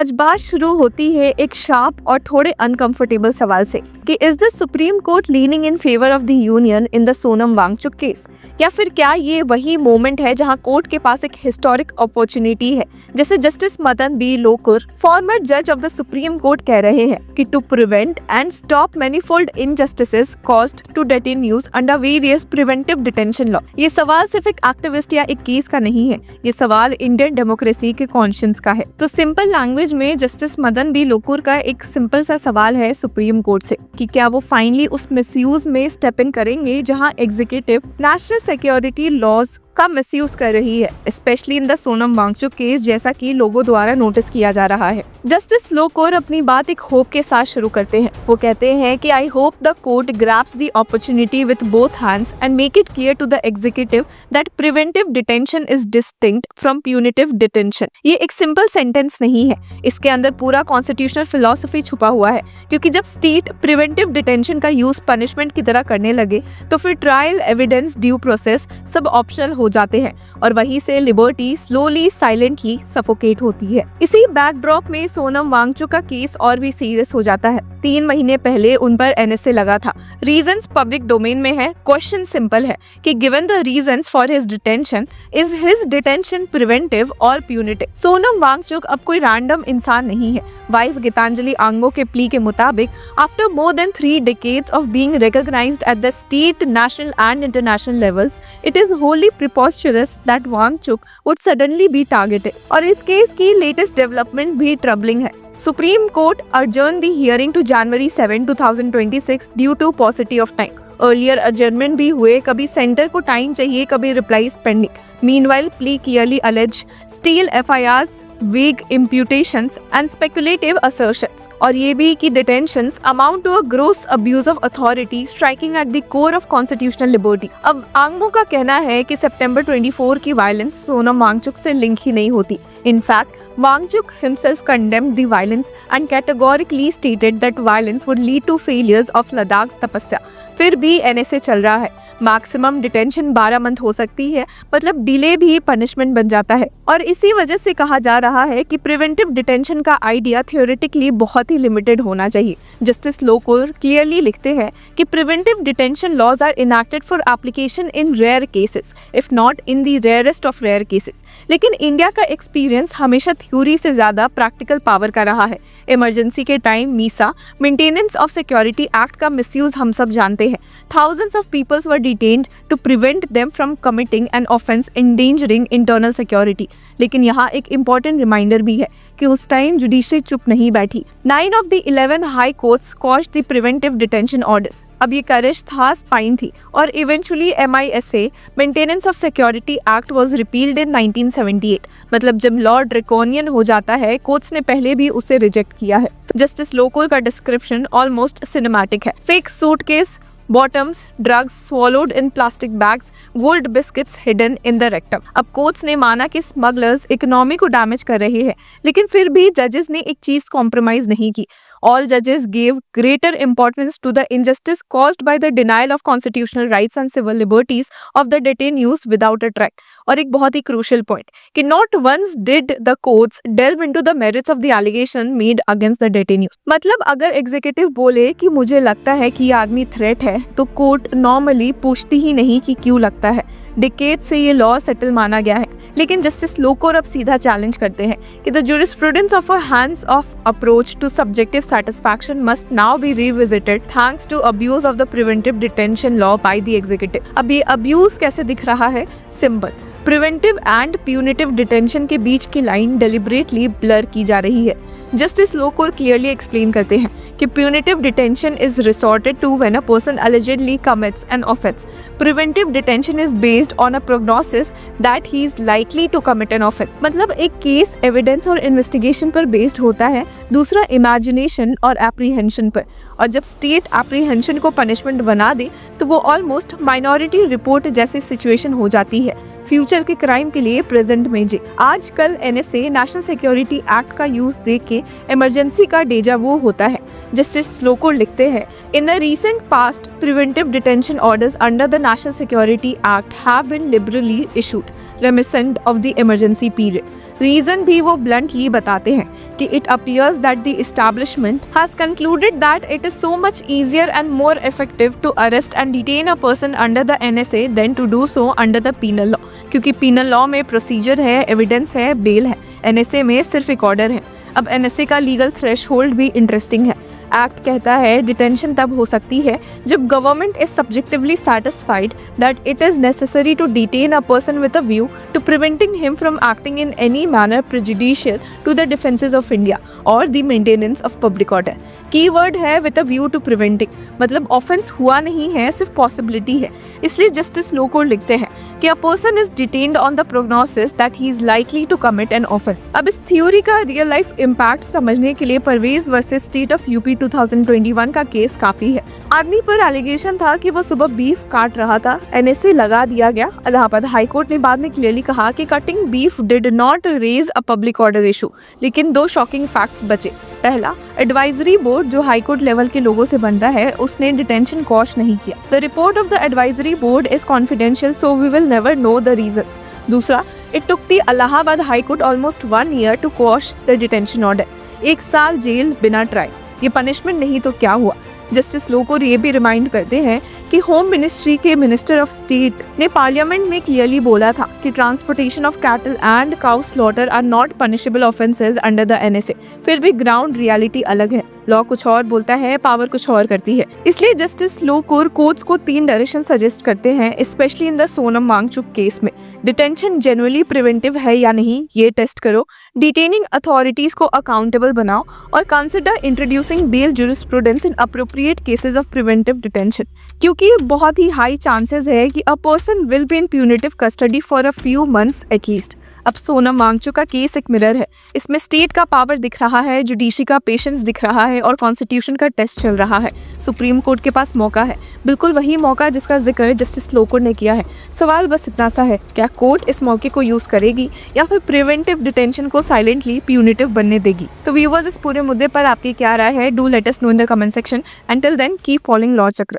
आज बात शुरू होती है एक शार्प और थोड़े अनकंफर्टेबल सवाल से कि is the supreme court leaning in favour of the union in the Sonam Wangchuk case, या फिर क्या ये वही मोमेंट है जहां कोर्ट के पास एक हिस्टोरिक अपॉर्चुनिटी है। जैसे justice Madan B Lokur, former जज ऑफ द सुप्रीम कोर्ट, कह रहे हैं कि to prevent and stop manifold injustices caused to detenus under various preventive detention law. ये सवाल सिर्फ एक एक्टिविस्ट या एक केस का नहीं है, ये सवाल इंडियन डेमोक्रेसी के कॉन्शियंस का है। तो सिंपल लैंग्वेज में जस्टिस मदन बी लोकुर का एक सिंपल सा सवाल है सुप्रीम कोर्ट से कि क्या वो फाइनली उस मिसयूज में स्टेप इन करेंगे जहां एग्जीक्यूटिव नेशनल सिक्योरिटी लॉज का मिसयूज कर रही है, specially in the Sonam Wangchuk case, जैसा कि लोगों द्वारा नोटिस किया जा रहा है। जस्टिस लोकुर अपनी बात एक होप के साथ शुरू करते हैं। वो कहते हैं कि I hope the court grabs the opportunity with both hands and make it clear to the executive that preventive detention is distinct from punitive detention. ये एक सिंपल सेंटेंस नहीं है, इसके अंदर पूरा कॉन्स्टिट्यूशनल फिलॉसफी छुपा हुआ है, क्योंकि जब स्टेट प्रिवेंटिव डिटेंशन का यूज पनिशमेंट की तरह करने लगे तो फिर ट्रायल, एविडेंस, ड्यू प्रोसेस सब ऑप्शनल हो जाते हैं और वहीं से लिबर्टी स्लोली साइलेंटली सफोकेट होती है। इसी बैकड्रॉप में सोनम वांगचुक का केस और भी सीरियस हो जाता है। 3 महीने पहले उन पर एनएसए लगा था। रीजंस पब्लिक डोमेन में है। क्वेश्चन सिंपल है कि given the reasons for his detention, is his detention preventive और प्यूनिटिव? सोनम वांगचुक अब कोई रैंडम इंसान नहीं है। वाइफ गीतांजलि आंगमो के प्ली के मुताबिक after more than 3 decades of being recognized at the state, national and international levels, it is wholly preposterous that Wangchuk would suddenly be targeted. और इस केस की लेटेस्ट डेवलपमेंट भी ट्रबलिंग है। Supreme court adjourned the hearing to January 7, 2026 due to paucity of time. Earlier adjournment भी हुए, कभी centre को time चाहिए, कभी replies pending. Meanwhile, plea clearly allege stale FIRs, vague imputations and speculative assertions, और ये भी कि detentions amount to a gross abuse of authority striking at the core of constitutional liberty। अब आंगमो का कहना है कि सितंबर 24 की वायलेंस सोनम वांगचुक से लिंक ही नहीं होती। In fact, Wangchuk himself condemned the violence and categorically stated that violence would lead to failures of Ladakh's tapasya। फिर भी एनएसए चल रहा है। मैक्सिमम डिटेंशन 12 मंथ हो सकती है, मतलब डिले भी पनिशमेंट बन जाता है। और इसी वजह से कहा जा रहा है कि प्रिवेंटिव डिटेंशन का आइडिया थियोरेटिकली बहुत ही लिमिटेड होना चाहिए। जस्टिस लोकुर क्लियरली लिखते हैं कि preventive detention laws are enacted for application in rare cases, if not in the rarest of rare cases. लेकिन इंडिया का एक्सपीरियंस हमेशा थ्योरी से ज्यादा प्रैक्टिकल पावर का रहा है। इमरजेंसी के time MISA, maintenance of security act का मिसयूज हम सब जानते हैं। Thousands of people were detained to prevent them from committing an offense endangering internal security। लेकिन यहाँ एक इम्पोर्टेंट रिमाइंडर भी है कि उस टाइम जुडिशरी चुप नहीं बैठी। 9 of the 11 high courts quashed the preventive detention orders। अब ये करिश था, स्पाइन थी, और eventually MISA maintenance of security act was repealed in 1978। मतलब जब लॉ ड्रैकोनियन हो जाता है, कोर्ट्स ने पहले भी उसे रिजेक्ट किया है। जस्टिस लोकुर का डिस्क्रिप्शन ऑलमोस्ट सिनेमैटिक है। Fake suitcase, bottoms, drugs swallowed in plastic bags, gold biscuits hidden in the rectum। अब कोर्ट्स ने माना कि स्मगलर्स इकोनॉमी को डैमेज कर रहे हैं, लेकिन फिर भी जजेस ने एक चीज कॉम्प्रोमाइज नहीं की। All judges gave greater importance to the injustice caused by the denial of constitutional rights and civil liberties of the detainees without a track। और एक बहुत ही crucial point कि not once did the courts delve into the merits of the allegation made against the detainees। मतलब अगर executive बोले कि मुझे लगता है कि ये आदमी थ्रेट है, तो कोर्ट नॉर्मली पूछती ही नहीं कि क्यों लगता है। डिकेड से ये लॉ सेटल माना गया है। लेकिन जस्टिस लोकुर अब सीधा चैलेंज करते हैं कि the jurisprudence of a hands-off approach to subjective satisfaction must now be revisited thanks to abuse of the preventive detention law by the executive। अब ये अब्यूज कैसे दिख रहा है? Simple, preventive and punitive detention के बीच की लाइन डेलिबरेटली ब्लर की जा रही है। जस्टिस लोकुर क्लियरली एक्सप्लेन करते हैं कि punitive detention is resorted to when a person allegedly commits an offense. Preventive detention is based on a prognosis that he is likely to commit an offense। मतलब एक case evidence और investigation पर based होता है, दूसरा imagination और apprehension पर। और जब स्टेट एप्रीहेंशन को पनिशमेंट बना दे तो वो ऑलमोस्ट माइनॉरिटी रिपोर्ट जैसी सिचुएशन हो जाती है। फ्यूचर के क्राइम के लिए प्रेजेंट में जे। आजकल एनएसए नेशनल सिक्योरिटी एक्ट का यूज देख के इमरजेंसी का डेजा वो होता है। जस्टिस लोकुर लिखते हैं, in the recent past preventive detention orders under the national security act have been liberally issued. Reminiscent of the emergency period. Reason भी वो ब्लंटली बताते हैं कि it appears that the establishment has concluded that it is so much easier and more effective to arrest and detain a person under the NSA then to do so under the penal law, क्योंकि penal law में procedure है, evidence है, bell है, NSA में सिर्फ एक order है। अब NSA का लीगल थ्रेशहोल्ड भी इंटरेस्टिंग है। एक्ट कहता है डिटेंशन तब हो सकती है जब government is subjectively satisfied that it is necessary to detain a person with a view to preventing him from acting in any manner prejudicial to the defences of India और the maintenance of public order. Keyword है with a view to preventing, मतलब offence हुआ नहीं है, सिर्फ possibility है। इसलिए justice लोकोर लिखते हैं कि a person is detained on the prognosis that he is likely to commit an offence. अब इस थ्योरी का रियल लाइफ इम्पैक्ट समझने के लिए Parvez versus state of UP 2021 का केस काफी है। आदमी पर एलिगेशन था कि वो सुबह बीफ काट रहा था, NSA लगा दिया गया। इलाहाबाद हाई कोर्ट ने बाद में क्लियरली कहा कि cutting beef did not raise a public order issue, लेकिन दो शॉकिंग फैक्ट्स बचे। पहला, एडवाइजरी बोर्ड जो हाई कोर्ट लेवल के लोगों से बनता है, उसने डिटेंशन कॉश नहीं किया। The report of the advisory board is confidential, so we will never know the reasons. दूसरा, it took the Allahabad high court almost 1 year to quash the detention order. 1 साल जेल बिना ट्रायल, ये punishment नहीं तो क्या हुआ। जस्टिस लोकोर ये भी रिमाइंड करते हैं कि होम मिनिस्ट्री के मिनिस्टर ऑफ स्टेट ने पार्लियामेंट में क्लियरली बोला था कि transportation of cattle and cow slaughter are not punishable offences under the NSA। फिर भी ग्राउंड रियलिटी अलग है, लॉ कुछ और बोलता है, पावर कुछ और करती है। इसलिए जस्टिस लोकोर कोर्ट्स को 3 डायरेक्शन सजेस्ट करते हैं, specially in the Sonam Wangchuk case में। डिटेंशन जेन्युइनली प्रिवेंटिव है या नहीं, ये टेस्ट करो। डिटेनिंग अथॉरिटीज को अकाउंटेबल बनाओ और consider introducing bail jurisprudence in appropriate cases of preventive detention, क्योंकि बहुत ही हाई चांसेस है कि a person will be in punitive custody for a few months at least. अब सोनम वांगचुक का केस एक मिरर है, इसमें स्टेट का पावर दिख रहा है, जुडिशरी का पेशेंस दिख रहा है और कॉन्स्टिट्यूशन का टेस्ट चल रहा है। सुप्रीम कोर्ट के पास मौका है, बिल्कुल वही मौका जिसका जिक्र जस्टिस लोकोर ने किया है। सवाल बस इतना सा है, क्या कोर्ट इस मौके को यूज करेगी या फिर प्रिवेंटिव डिटेंशन को साइलेंटली प्यूनिटिव बनने देगी? तो व्यूअर्स, इस पूरे मुद्दे पर आपकी क्या राय है? Do let us know in the comment section. Until then keep following law चक्र।